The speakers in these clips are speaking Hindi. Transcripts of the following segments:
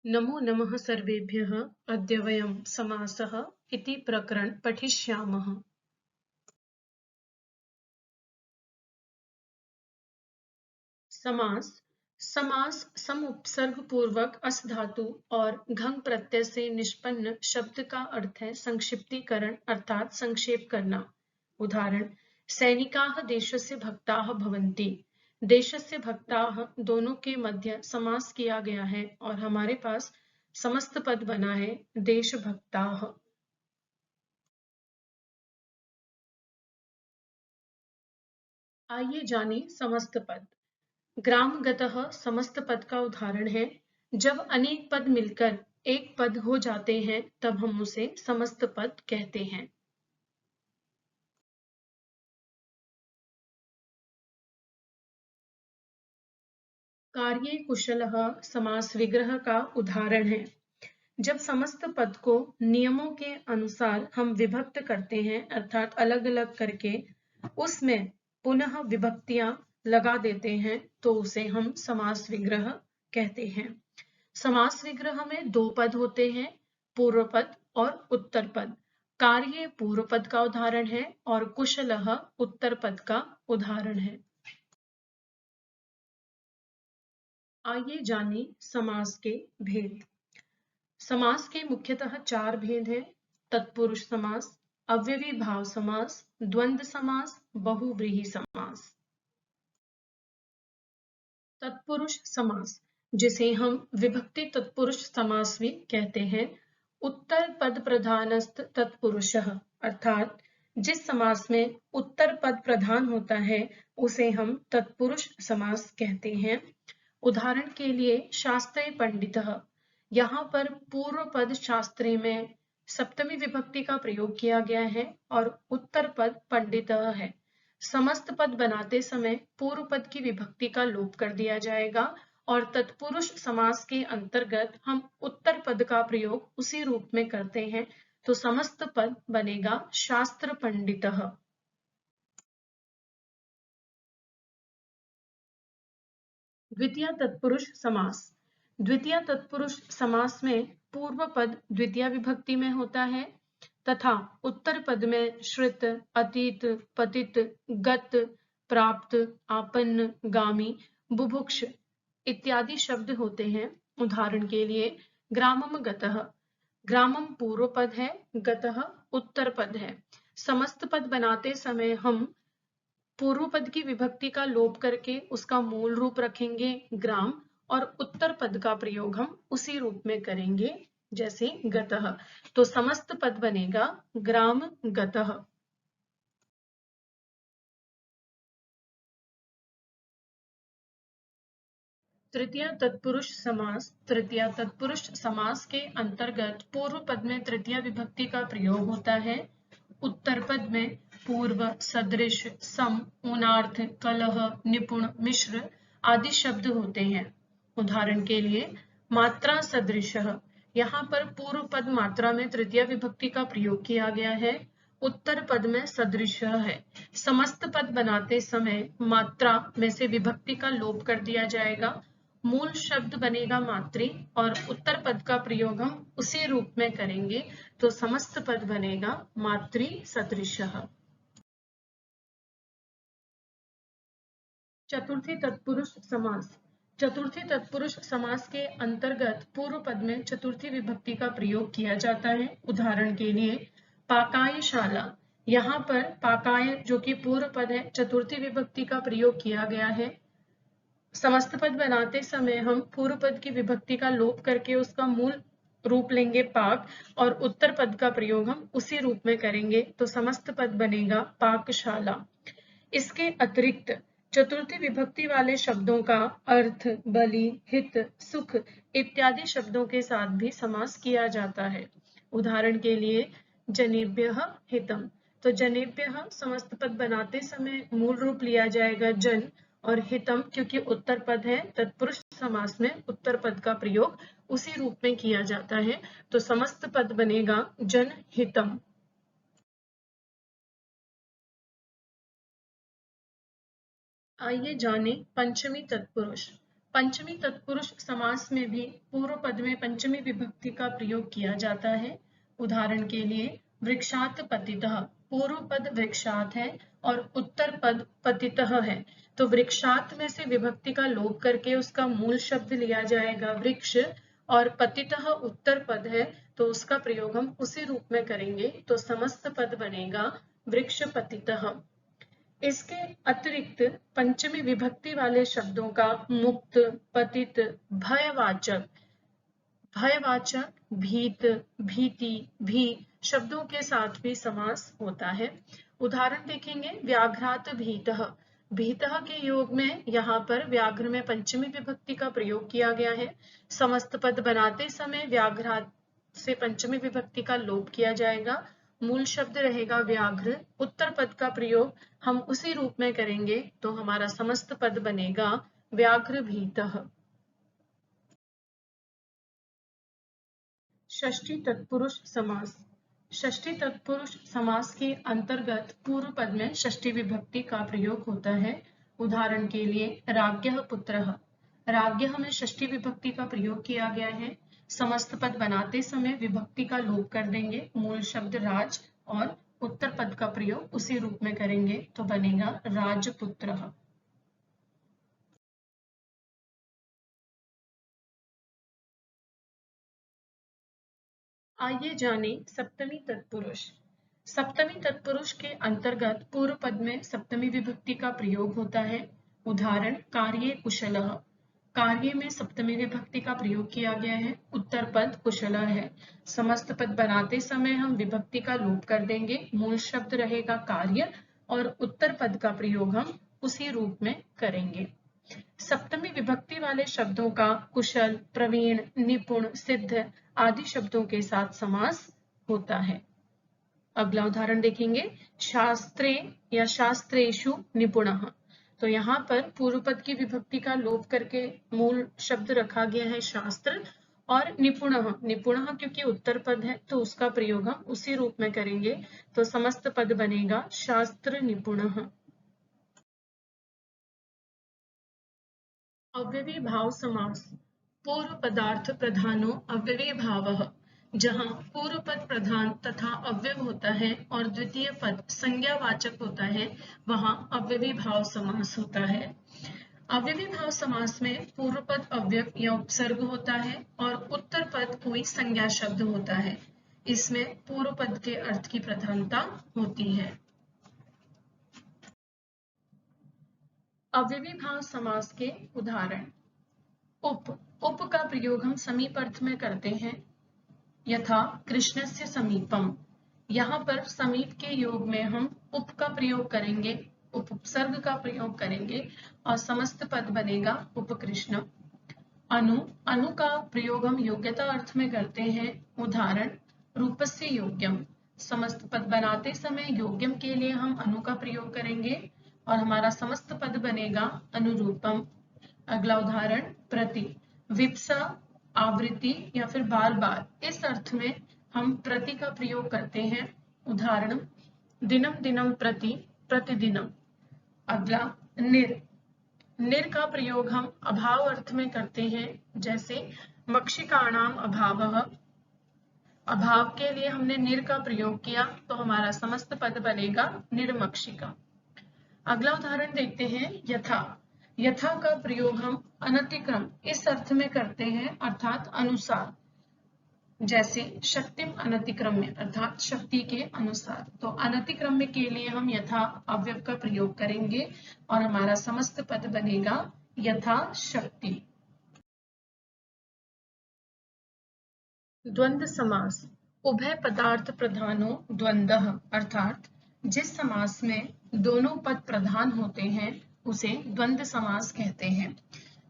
नमो नमः सर्वेभ्यः। अद्य वयं समासः इति प्रकरण पठिष्यामः। समास समास सम उपसर्ग पूर्वक अस धातु और घंग प्रत्यय से निष्पन्न शब्द का अर्थ है संक्षिप्तीकरण अर्थात संक्षेप करना। उदाहरण सैनिकाः देशस्य भक्ताः भवन्ति। देशस्य भक्ताः दोनों के मध्य समास किया गया है और हमारे पास समस्त पद बना है देशभक्ताः। आइए जाने समस्त पद। ग्रामगतः समस्त पद का उदाहरण है जब अनेक पद मिलकर एक पद हो जाते हैं तब हम उसे समस्त पद कहते हैं। कार्ये कुशलः समास विग्रह का उदाहरण है जब समस्त पद को नियमों के अनुसार हम विभक्त करते हैं अर्थात अलग अलग करके उसमें पुनः विभक्तियां लगा देते हैं तो उसे हम समास विग्रह कहते हैं। समास विग्रह में दो पद होते हैं, पूर्व पद और उत्तर पद। कार्य पूर्व पद का उदाहरण है और कुशलः उत्तर पद का उदाहरण है। आइए जाने समास के भेद। समास के मुख्यतः चार भेद हैं: तत्पुरुष समास, अव्ययी भाव समास, द्वंद्व समास, बहुव्रीहि समास। तत्पुरुष समास जिसे हम विभक्ति तत्पुरुष समास भी कहते हैं। उत्तर पद प्रधानस्थ तत्पुरुषः अर्थात जिस समास में उत्तर पद प्रधान होता है उसे हम तत्पुरुष समास कहते हैं। उदाहरण के लिए शास्त्रे पंडितः, यहाँ पर पूर्व पद शास्त्रे में सप्तमी विभक्ति का प्रयोग किया गया है और उत्तर पद पंडितः है। समस्त पद बनाते समय पूर्व पद की विभक्ति का लोप कर दिया जाएगा और तत्पुरुष समास के अंतर्गत हम उत्तर पद का प्रयोग उसी रूप में करते हैं तो समस्त पद बनेगा शास्त्र पंडितः। द्वितीय तत्पुरुष समास। द्वितीय तत्पुरुष समास में पूर्व पद द्वितीय विभक्ति में होता है तथा उत्तर पद में श्रित, अतीत, पतित, गत, प्राप्त, आपन्न, गामी, बुभुक्ष इत्यादि शब्द होते हैं। उदाहरण के लिए ग्रामम गतः, ग्रामम पूर्व पद है, गतः उत्तर पद है। समस्त पद बनाते समय हम पूर्व पद की विभक्ति का लोप करके उसका मूल रूप रखेंगे ग्राम और उत्तर पद का प्रयोग हम उसी रूप में करेंगे जैसे गतः, तो समस्त पद बनेगा ग्राम गतः। तृतीय तत्पुरुष समास। तृतीय तत्पुरुष समास के अंतर्गत पूर्व पद में तृतीय विभक्ति का प्रयोग होता है। उत्तर पद में पूर्व, सदृश, सम, ऊनार्थ, कलह, निपुण, मिश्र आदि शब्द होते हैं। उदाहरण के लिए मात्रा सदृशः, यहाँ पर पूर्व पद मात्रा में तृतीय विभक्ति का प्रयोग किया गया है, उत्तर पद में सदृश है। समस्त पद बनाते समय मात्रा में से विभक्ति का लोप कर दिया जाएगा, मूल शब्द बनेगा मातृ और उत्तर पद का प्रयोग हम उसी रूप में करेंगे तो समस्त पद बनेगा मातृ सदृशः। चतुर्थी तत्पुरुष समास। चतुर्थी तत्पुरुष समास के अंतर्गत पूर्व पद में चतुर्थी विभक्ति का प्रयोग किया जाता है। उदाहरण के लिए पाकायशाला, यहाँ पर पाकाय जो कि पूर्व पद है चतुर्थी विभक्ति का प्रयोग किया गया है। समस्त पद बनाते समय हम पूर्व पद की विभक्ति का लोप करके उसका मूल रूप लेंगे पाक और उत्तर पद का प्रयोग हम उसी रूप में करेंगे तो समस्त पद बनेगा पाकशाला। इसके अतिरिक्त चतुर्थी विभक्ति वाले शब्दों का अर्थ, बलि, हित, सुख इत्यादि शब्दों के साथ भी समास किया जाता है। उदाहरण के लिए जनेभ्यः हितम, तो जनेभ्यः समस्त पद बनाते समय मूल रूप लिया जाएगा जन और हितम क्योंकि उत्तर पद है तत्पुरुष समास में उत्तर पद का प्रयोग उसी रूप में किया जाता है तो समस्त पद बनेगा जन हितम। आइए जाने पंचमी तत्पुरुष। पंचमी तत्पुरुष समास में भी पूर्व पद में पंचमी विभक्ति का प्रयोग किया जाता है। उदाहरण के लिए वृक्षात पतितः, पूर्व पद वृक्षात है और उत्तर पद पतितः है, तो वृक्षात में से विभक्ति का लोप करके उसका मूल शब्द लिया जाएगा वृक्ष, और पतितः उत्तर पद है तो उसका प्रयोग हम उसी रूप में करेंगे, तो समस्त पद बनेगा वृक्ष पतितः। इसके अतिरिक्त पंचमी विभक्ति वाले शब्दों का मुक्त, पतित, भयवाचक, भीत, भीति, भी शब्दों के साथ भी समास होता है। उदाहरण देखेंगे, व्याघ्रात भीतः, भीतः के योग में यहाँ पर व्याघ्र में पंचमी विभक्ति का प्रयोग किया गया है। समस्त पद बनाते समय व्याघ्रात से पंचमी विभक्ति का लोप किया जाएगा, मूल शब्द रहेगा व्याघ्र, उत्तर पद का प्रयोग हम उसी रूप में करेंगे, तो हमारा समस्त पद बनेगा व्याघ्र भीतः। षष्ठी तत्पुरुष समास। षष्ठी तत्पुरुष समास के अंतर्गत पूर्व पद में षष्ठी विभक्ति का प्रयोग होता है। उदाहरण के लिए राज्ञः पुत्रः, राज्ञः में षष्ठी विभक्ति का प्रयोग किया गया है। समस्त पद बनाते समय विभक्ति का लोप कर देंगे, मूल शब्द राज और उत्तर पद का प्रयोग उसी रूप में करेंगे, तो बनेगा राजपुत्रः। आइए जाने सप्तमी तत्पुरुष। सप्तमी तत्पुरुष के अंतर्गत पूर्व पद में सप्तमी विभक्ति का प्रयोग होता है। उदाहरण कार्ये कुशलः, कार्य में सप्तमी विभक्ति का प्रयोग किया गया है, उत्तर पद कुशलः है। समस्त पद बनाते समय हम विभक्ति का लोप कर देंगे, मूल शब्द रहेगा कार्य और उत्तर पद का प्रयोग हम उसी रूप में करेंगे। सप्तमी विभक्ति वाले शब्दों का कुशल, प्रवीण, निपुण, सिद्ध आदि शब्दों के साथ समास होता है। अगला उदाहरण देखेंगे, शास्त्रे या शास्त्रेषु निपुणः, तो यहाँ पर पूर्व पद की विभक्ति का लोप करके मूल शब्द रखा गया है शास्त्र, और निपुणः, निपुणः क्योंकि उत्तर पद है तो उसका प्रयोग हम उसी रूप में करेंगे, तो समस्त पद बनेगा शास्त्र निपुणः। अव्ययी भाव समास। पूर्व पदार्थ प्रधानो अव्ययी भावः, जहां पूर्व पद प्रधान तथा अव्यय होता है और द्वितीय पद संज्ञावाचक होता है, वहां अव्ययी भाव समास होता है। अव्ययी भाव समास में पूर्व पद अव्यय या उपसर्ग होता है और उत्तर पद कोई संज्ञा शब्द होता है। इसमें पूर्व पद के अर्थ की प्रधानता होती है। अव्ययी भाव समास के उदाहरण, उप का प्रयोग हम समीप अर्थ में करते हैं, यथा कृष्णस्य समीपम, यहाँ पर समीप के योग में हम उप का प्रयोग करेंगे, उपसर्ग का प्रयोग करेंगे और समस्त पद बनेगा उपकृष्ण। अनु का प्रयोग हम योग्यता अर्थ में करते हैं। उदाहरण रूपस्य योग्यम, समस्त पद बनाते समय योग्यम के लिए हम अनु का प्रयोग करेंगे और हमारा समस्त पद बनेगा अनुरूपम। अगला उदाहरण प्रति, विप्सा आवृत्ति या फिर बार बार, इस अर्थ में हम प्रति का प्रयोग करते हैं। उदाहरण दिनम दिनम प्रति, प्रतिदिनम। अगला निर का प्रयोग हम अभाव अर्थ में करते हैं, जैसे मक्षिकाणाम अभावः, अभाव के लिए हमने निर का प्रयोग किया तो हमारा समस्त पद बनेगा निर्मक्षिका। अगला उदाहरण देखते हैं, यथा का प्रयोग हम अनतिक्रम इस अर्थ में करते हैं, अर्थात अनुसार, जैसे शक्तिम अनतिक्रम्य अर्थात शक्ति के अनुसार। तो अनतिक्रम्य के लिए हम यथा अव्यय का प्रयोग करेंगे और हमारा समस्त पद बनेगा यथा शक्ति। द्वंद्व समास। उभय पदार्थ प्रधानो द्वंद्वः, अर्थात जिस समास में दोनों पद प्रधान होते हैं उसे द्वंद्व समास कहते हैं।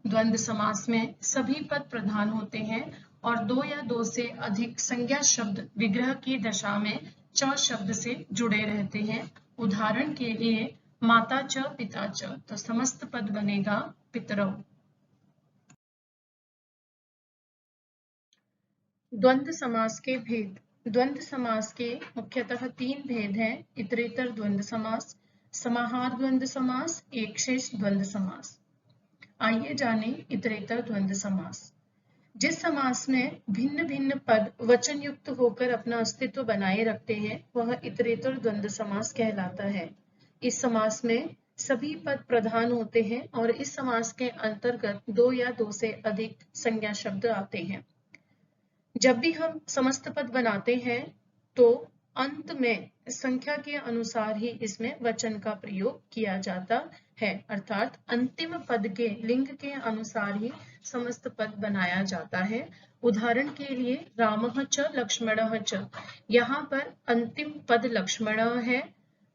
द्वंद्व समास में सभी पद प्रधान होते हैं और दो या दो से अधिक संज्ञा शब्द विग्रह की दशा में च शब्द से जुड़े रहते हैं। उदाहरण के लिए माता च पिता च, तो समस्त पद बनेगा पितरौ। द्वंद्व समास के भेद। द्वंद्व समास के मुख्यतः तीन भेद हैं, इतरेतर द्वंद्व समास, समाहार द्वंद्व समास, एकशेष द्वंद्व समास। आइए जाने इतरेतर द्वंद्व समास। जिस समास में भिन्न भिन्न पद वचन युक्त होकर अपना अस्तित्व बनाए रखते हैं वह इतरेतर द्वंद्व समास कहलाता है। इस समास में सभी पद प्रधान होते हैं और इस समास के अंतर्गत दो या दो से अधिक संज्ञा शब्द आते हैं। जब भी हम समस्त पद बनाते हैं तो अंत में संख्या के अनुसार ही इसमें वचन का प्रयोग किया जाता है, अर्थात अंतिम पद के लिंग के अनुसार ही समस्त पद बनाया जाता है। उदाहरण के लिए रामः च लक्ष्मणः च, यहाँ पर अंतिम पद लक्ष्मण है,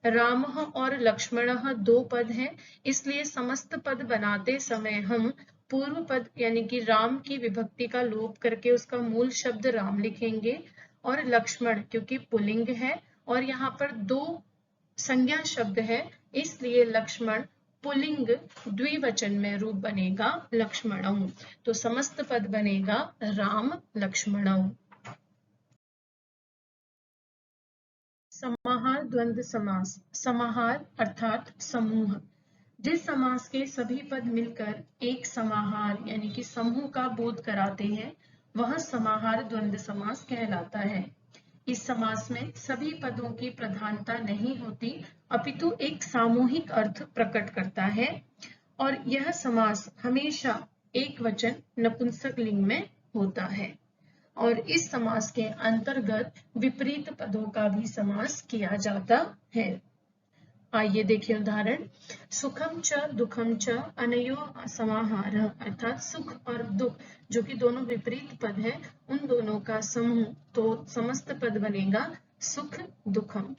रामः और लक्ष्मणः दो पद हैं, इसलिए समस्त पद बनाते समय हम पूर्व पद यानी कि राम की विभक्ति का लोप करके उसका मूल शब्द राम लिखेंगे और लक्ष्मण क्योंकि पुल्लिंग है और यहाँ पर दो संज्ञा शब्द है इसलिए लक्ष्मण पुल्लिंग द्विवचन में रूप बनेगा लक्ष्मणौ। तो समस्त पद बनेगा राम लक्ष्मणौ। समाहार द्वंद्व समास। समाहार अर्थात समूह। जिस समास के सभी पद मिलकर एक समाहार यानी कि समूह का बोध कराते हैं वह समाहार द्वंद्व समास कहलाता है। इस समास में सभी पदों की प्रधानता नहीं होती अपितु एक सामूहिक अर्थ प्रकट करता है और यह समास हमेशा एक वचन नपुंसक लिंग में होता है और इस समास के अंतर्गत विपरीत पदों का भी समास किया जाता है। आइए देखिए उदाहरण। सुखम च दुखम च अनयोः समाहारः, अर्थात सुख और दुख जो कि दोनों विपरीत पद है उन दोनों का समूह, तो समस्त पद बनेगा सुख दुखम।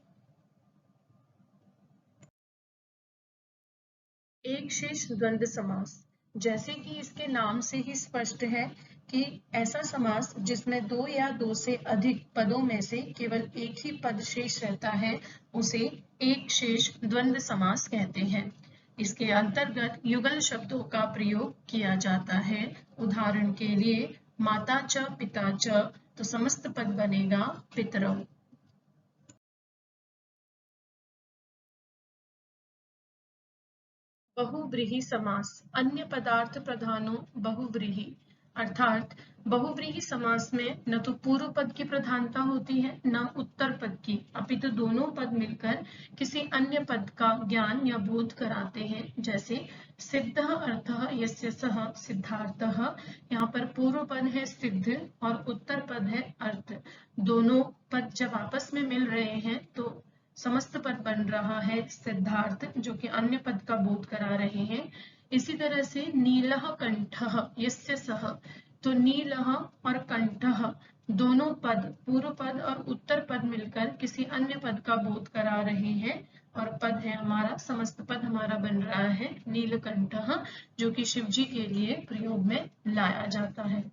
एक शेष द्वंद्व समास। जैसे कि इसके नाम से ही स्पष्ट है कि ऐसा समास जिसमें दो या दो से अधिक पदों में से केवल एक ही पद शेष रहता है उसे एक शेष द्वंद्व समास कहते हैं। इसके अंतर्गत युगल शब्दों का प्रयोग किया जाता है। उदाहरण के लिए माता च पिता च, तो समस्त पद बनेगा पितरौ। बहुव्रीहि समास। अन्य पदार्थ प्रधानों बहुव्रीहि, अर्थात बहुव्रीहि समास में न तो पूर्व पद की प्रधानता होती है न उत्तर पद की, अपितु दोनों पद मिलकर किसी अन्य पद का ज्ञान या बोध कराते हैं। जैसे सिद्धः अर्थः यस्य सः सिद्धार्थः, यहाँ पर पूर्व पद है सिद्ध और उत्तर पद है अर्थ। दोनों पद जब आपस में मिल रहे हैं तो समस्त पद बन रहा है सिद्धार्थ जो कि अन्य पद का बोध करा रहे हैं। इसी तरह से नीलः कंठः यस्य सः, तो नीलः और कंठः दोनों पद पूर्व पद और उत्तर पद मिलकर किसी अन्य पद का बोध करा रहे हैं और पद है हमारा, समस्त पद हमारा बन रहा है नीलकंठः जो कि शिव जी के लिए प्रयोग में लाया जाता है।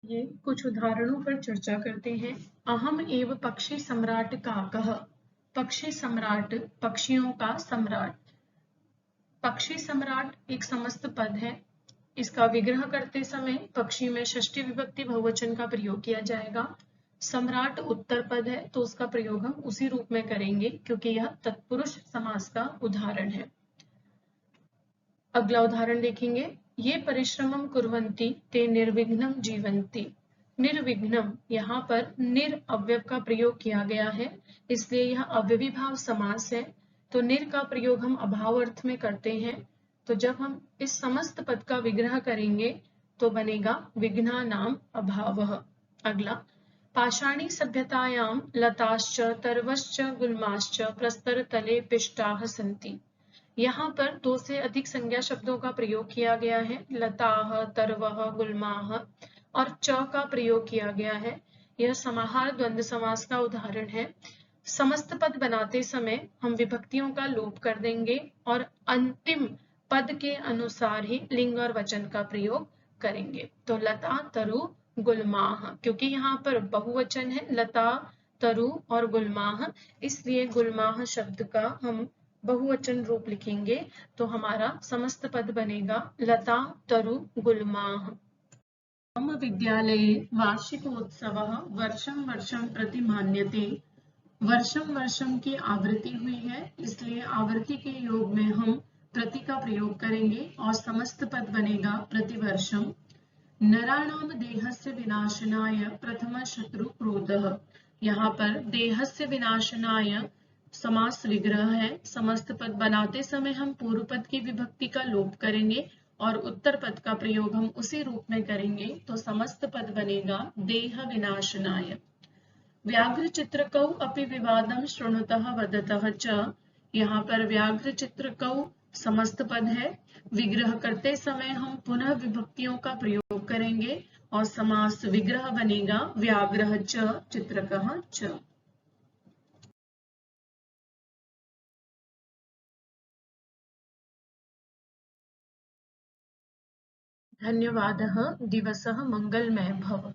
ये कुछ उदाहरणों पर चर्चा करते हैं। अहम एव पक्षी सम्राट काकः, पक्षी सम्राट पक्षियों का सम्राट। पक्षी सम्राट एक समस्त पद है, इसका विग्रह करते समय पक्षी में षष्ठी विभक्ति बहुवचन का प्रयोग किया जाएगा। सम्राट उत्तर पद है तो उसका प्रयोग हम उसी रूप में करेंगे क्योंकि यह तत्पुरुष समास का उदाहरण है। अगला उदाहरण देखेंगे। ये परिश्रमं कुर्वन्ति ते निर्विघ्नं जीवन्ति। निर्विघ्नम, यहाँ पर निर अव्यव का प्रयोग किया गया है इसलिए यह अव्ययीभाव समास है। तो निर का प्रयोग हम अभाव अर्थ में करते हैं, तो जब हम इस समस्त पद का विग्रह करेंगे तो बनेगा विघ्नानाम अभावः। अगला, पाषाणी सभ्यतायां लताश्च तर्वश्च गुल्माश्च प्रस्तरतले पिष्टाः सन्ति। यहाँ पर दो से अधिक संज्ञा शब्दों का प्रयोग किया गया है, लताः, तर्वः, गुल्माः और च का प्रयोग किया गया है। यह समाहार द्वंद्व समास का उदाहरण है। समस्त पद बनाते समय हम विभक्तियों का लोप कर देंगे और अंतिम पद के अनुसार ही लिंग और वचन का प्रयोग करेंगे। तो लता तरु गुल्माः, क्योंकि यहाँ पर बहुवचन है लता तरु और गुल्माः, इसलिए गुल्माः शब्द का हम बहुवचन रूप लिखेंगे तो हमारा समस्त पद बनेगा लता तरु गुल्माः। मम विद्यालये वार्षिकोत्सवः वर्षं वर्षं प्रति मान्यते। वर्षम वर्षम की आवृत्ति हुई है इसलिए आवृत्ति के योग में हम प्रति का प्रयोग करेंगे और समस्त पद बनेगा प्रतिवर्षम। नराणाम देहस्य विनाशनाय प्रथम शत्रु क्रोधः। यहाँ पर देहस्य विनाशनाय समास विग्रह है। समस्त पद बनाते समय हम पूर्व पद की विभक्ति का लोप करेंगे और उत्तर पद का प्रयोग हम उसी रूप में करेंगे, तो समस्त पद बनेगा देह विनाशनाय। व्याघ्र चित्रकौ अपि विवादं शृणुतः वदतः च। यहाँ पर व्याघ्र चित्रकौ समस्त पद है। विग्रह करते समय हम पुनः विभक्तियों का प्रयोग करेंगे और समास विग्रह बनेगा व्याघ्रः च चित्रकः च। धन्यवादः। दिवसः मङ्गलमय भव।